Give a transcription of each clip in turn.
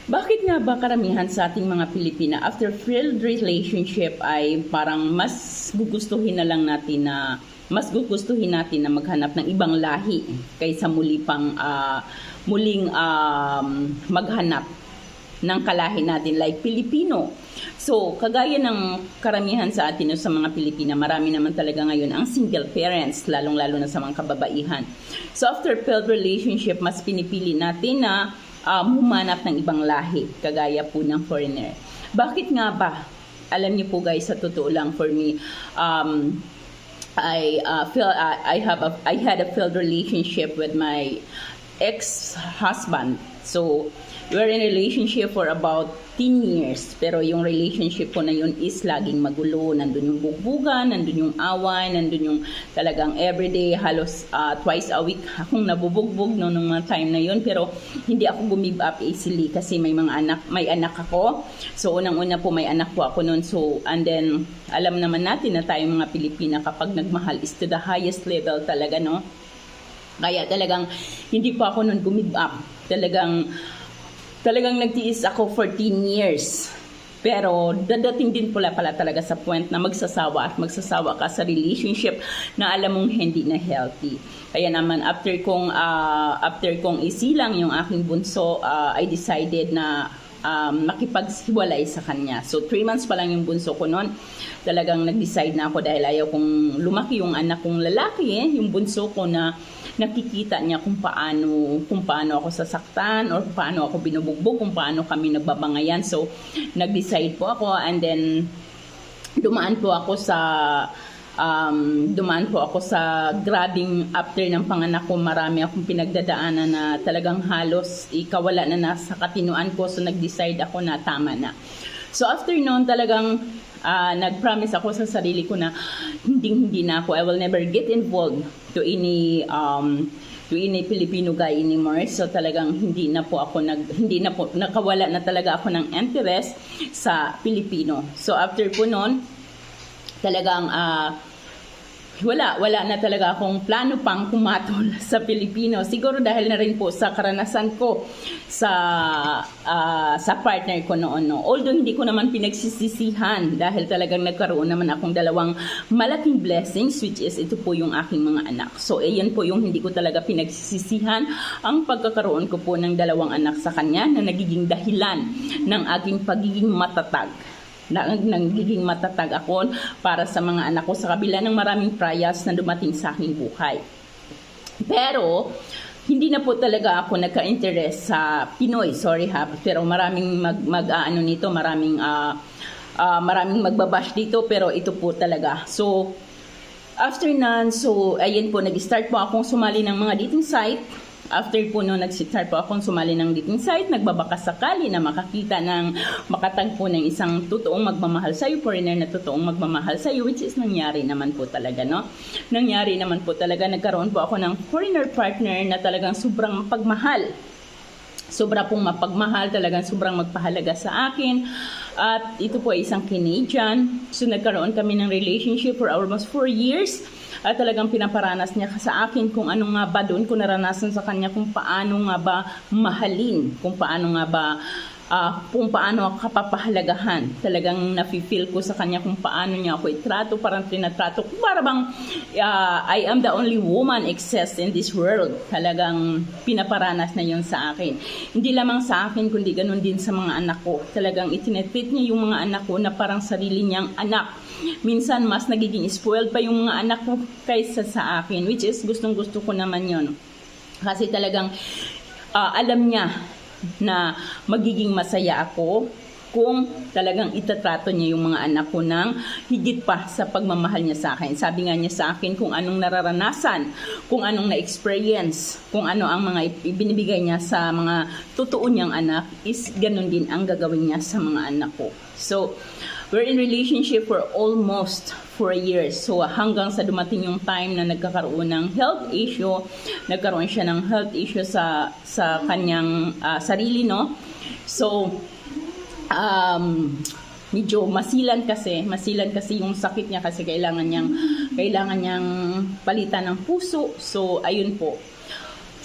Bakit nga ba karamihan sa ating mga Pilipina after failed relationship ay parang mas gugustuhin na lang natin na maghanap ng ibang lahi kaysa muling maghanap ng kalahi natin like Pilipino. So, kagaya ng karamihan sa atin sa mga Pilipina, marami naman talaga ngayon ang single parents, lalong-lalo na sa mga kababaihan. So, after failed relationship, mas pinipili natin na humanap ng ibang lahi, kagaya po ng foreigner. Bakit nga ba? Alam niyo po guys, sa totoo lang for me, I had a failed relationship with my ex-husband. So, we're in a relationship for about 10 years. Pero yung relationship ko na yun is laging magulo. Nandun yung bugbugan, nandun yung away, nandun yung talagang everyday, halos twice a week akong nabubugbog nung mga time na yun. Pero hindi ako gumive up easily kasi may anak ako. So unang-una po may anak po ako noon. So and then alam naman natin na tayo mga Pilipina kapag nagmahal is to the highest level talaga, no? Kaya talagang hindi po ako noon gumive up. Talagang nagtiis ako for 10 years. Pero dadating din pala talaga sa point na magsasawa ka sa relationship na alam mong hindi na healthy. Kaya naman after kong isilang yung aking bunso, I decided na makipaghiwalay sa kanya. So 3 months pa lang yung bunso ko noon. Talagang nag-decide na ako dahil ayaw kong lumaki yung anak kong lalaki, yung bunso ko na nakikita niya kung paano ako sasaktan or paano ako binubugbog, kung paano kami nagbabangayan. So nag-decide po ako and then dumaan po ako sa grabing after ng panganak ko. Marami akong pinagdadaanan na talagang halos ikawala na sa katinuan ko. So nag-decide ako na tama na. So after noon talagang nag-promise ako sa sarili ko na hindi na ako, I will never get involved to any Filipino guy anymore. So talagang nakawala na talaga ako ng interest sa Pilipino. So after po noon talagang wala na talaga akong plano pang kumatol sa Pilipino. Siguro dahil na rin po sa karanasan ko sa partner ko noon. No? Although hindi ko naman pinagsisisihan dahil talagang nagkaroon naman akong dalawang malaking blessings, which is ito po yung aking mga anak. So ayan po yung hindi ko talaga pinagsisisihan, ang pagkakaroon ko po ng dalawang anak sa kanya na nagiging dahilan ng aking pagiging matatag. Nagiging matatag ako para sa mga anak ko sa kabila ng maraming trials na dumating sa aking buhay. Pero hindi na po talaga ako nagka-interest sa Pinoy, pero maraming maraming magbabash dito, pero ito po talaga. So after nan, ayun po, nag-start po akong sumali ng mga dating site. After po noon, nag-start po akong sumali ng dating site, nagbabaka sakali na makatagpo ng isang totoong magmamahal sa'yo, foreigner na totoong magmamahal sa'yo, which is nangyari naman po talaga, no? Nangyari naman po talaga, nagkaroon po ako ng foreigner partner na talagang sobrang mapagmahal. Sobra pong mapagmahal, talagang sobrang magpahalaga sa akin. At ito po ay isang Canadian. So nagkaroon kami ng relationship for almost 4 years. At talagang pinaparanas niya sa akin kung ano nga ba, doon ko naranasan sa kanya kung paano nga ba mahalin, kung paano ako kapapahalagahan. Talagang nafe-feel ko sa kanya kung paano niya ako itrato, parang tinatrato ko. Para bang I am the only woman exists in this world. Talagang pinaparanas na yun sa akin. Hindi lamang sa akin, kundi ganun din sa mga anak ko. Talagang itinetreat niya yung mga anak ko na parang sarili niyang anak. Minsan mas nagiging spoiled pa yung mga anak ko kaysa sa akin, which is gustong-gusto ko naman yun. Kasi talagang alam niya na magiging masaya ako kung talagang itatrato niya yung mga anak ko ng higit pa sa pagmamahal niya sa akin. Sabi nga niya sa akin kung anong nararanasan, kung anong na-experience, kung ano ang mga ibinibigay niya sa mga totoo niyang anak, is ganun din ang gagawin niya sa mga anak ko. So, we're in relationship for almost 4 years. So hanggang sa dumating yung time na nagkakaroon ng health issue, nagkaroon siya ng health issue sa kanyang sarili, no? So medyo masilan kasi yung sakit niya kasi kailangan niyang palitan ng puso. So ayun po.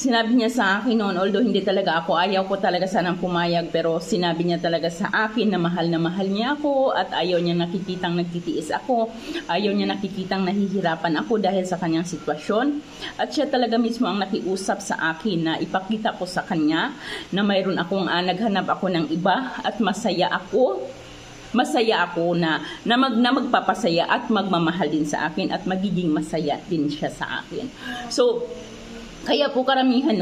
sinabi niya sa akin noon, although hindi talaga ako, ayaw ko talaga sanang pumayag, pero sinabi niya talaga sa akin na mahal niya ako at ayaw niya nakikitang nagtitiis ako, ayaw niya nakikitang nahihirapan ako dahil sa kanyang sitwasyon. At siya talaga mismo ang nakiusap sa akin na ipakita ko sa kanya na mayroon akong naghanap ako ng iba at masaya ako na magpapasaya at magmamahal din sa akin at magiging masaya din siya sa akin. So, kaya po karamihan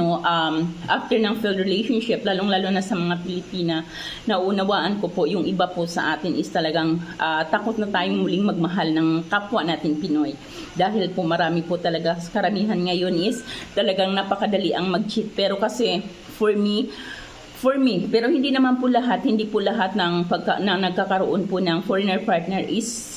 after ng failed relationship, lalong-lalo na sa mga Pilipina, naunawaan ko po yung iba po sa atin is talagang takot na tayong muling magmahal ng kapwa natin Pinoy. Dahil po marami po talaga, karamihan ngayon is talagang napakadali ang mag-cheat. Pero kasi for me, pero hindi po lahat ng nagkakaroon po ng foreigner partner is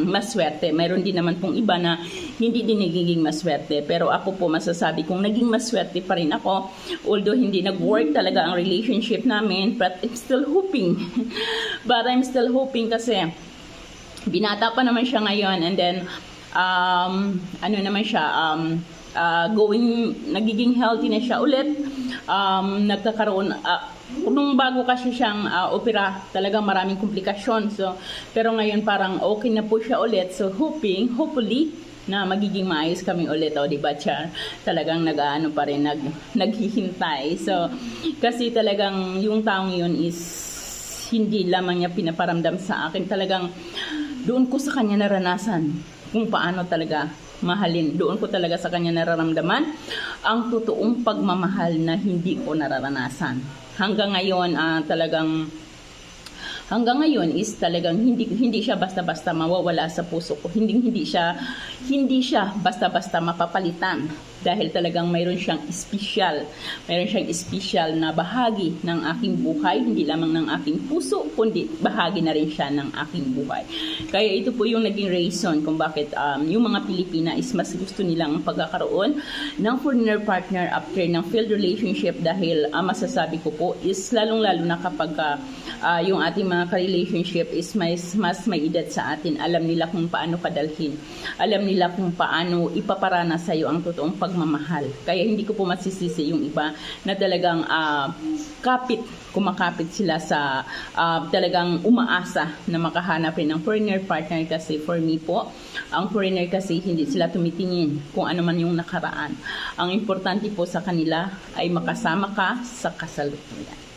maswerte. Mayroon din naman pong iba na hindi din nagiging maswerte. Pero ako po masasabi kong naging maswerte pa rin ako. Although hindi nag-work talaga ang relationship namin, but I'm still hoping. Kasi binata pa naman siya ngayon, and then nagiging healthy na siya ulit. Nagkakaroon nung bago kasi siyang opera, talagang maraming komplikasyon. So, pero ngayon parang okay na po siya ulit. So, hopefully na magiging maayos kami ulit, di ba, Char? Talagang naghihintay. So, kasi talagang yung taong yun is hindi lamang niya pinaparamdam sa akin. Talagang doon ko sa kanya naranasan kung paano talaga mahalin. Doon ko talaga sa kanya nararamdaman ang totoong pagmamahal na hindi ko nararanasan. Hanggang ngayon is talagang hindi siya basta-basta mawawala sa puso ko. Hindi siya basta-basta mapapalitan dahil talagang mayroon siyang espesyal na bahagi ng aking buhay, hindi lamang ng aking puso, kundi bahagi na rin siya ng aking buhay. Kaya ito po yung naging reason kung bakit yung mga Pilipina is mas gusto nilang pagkakaroon ng foreigner partner after ng failed relationship, dahil masasabi ko po is lalong-lalo na kapag yung ating mga ka-relationship is mas may edad sa atin. Alam nila kung paano padalhin. Alam nila kung paano ipaparana sa iyo ang totoong pagmamahal. Kaya hindi ko po masisisi yung iba na talagang kumakapit sila sa talagang umaasa na makahanap rin ng foreigner partner. Kasi for me po, ang foreigner kasi hindi sila tumitingin kung ano man yung nakaraan. Ang importante po sa kanila ay makasama ka sa kasalukuyan.